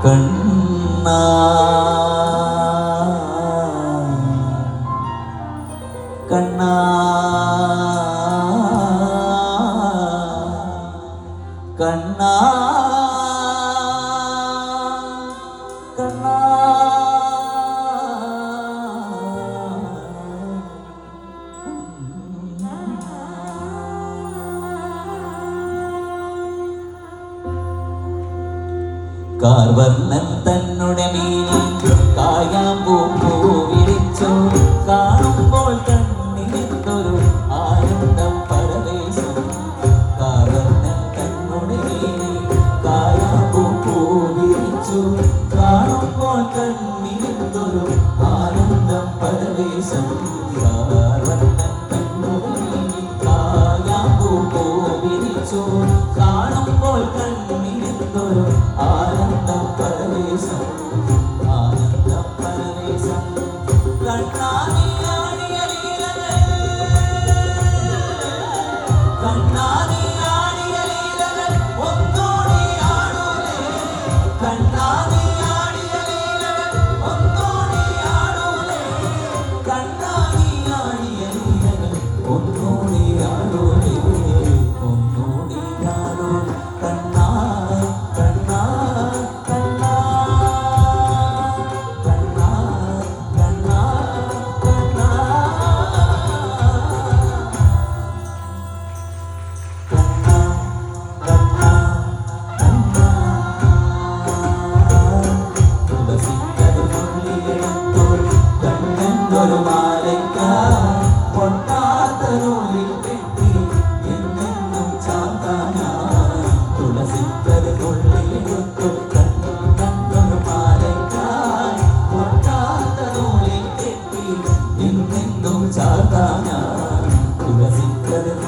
കണ്ണാ കണ്ണാ കണ്ണാ കണ്ണാ കാർവർണ്ണൻ തന്നുടെ മീനിൽ കായാമ്പൂ വിരിച്ചു കാണുമ്പോൾ കണ്ണിനെന്തൊരു ആനന്ദം പരവേശം. കാർവർണ്ണൻ തന്നുടെ മീനിൽ കായാമ്പൂ വിരിച്ചു കാണുമ്പോൾ കണ്ണിനെന്തൊരു ആനന്ദം പരവേശം. കാർവർണ്ണൻ തന്നുടെ മീനിൽ കായാമ്പൂ വിരിച്ചു കാണുമ്പോൾ കണ്ണിനെന്തൊരു ആനന്ദം പരവേശം. ആനന്ദം പരവേശം. കണ്ണാടിയാടിയ ലീലകൾ കണ്ണാടിയാടിയ ലീലകൾ ഒന്നോടി ആടൂലേ. കണ്ണാടിയാടിയ ലീലകൾ ഒന്നോടി ആടൂലേ. കണ്ണാടിയാടിയ ലീലകൾ ഒന്നോടി ആടൂലേ. ഒന്നോടി ആടൂ കണ്ണാ കണ്ണാ കണ്ണാ കണ്ണാ കണ്ണാ കണ്ണാ കണ്ണാ കണ്ണാ കണ്ണാ. തുളസിക്കതിരുള്ളിയെടുത്തോൾ കണ്ണെന്തൊരു മാലയ്ക്കായി പൊട്ടാത്തനുള്ളിൽ കെട്ടി എന്നെന്നും ചാത്താനായി. തുളസിക്കതിരുള്ളിയെടുത്തോൾ കണ്ണെന്തൊരു മാലയ്ക്കായി പൊട്ടാത്തനുള്ളിൽ കെട്ടി എന്നെന്നും ചാത്താനായി. തുളസിക്കതിരുള്ളിൽ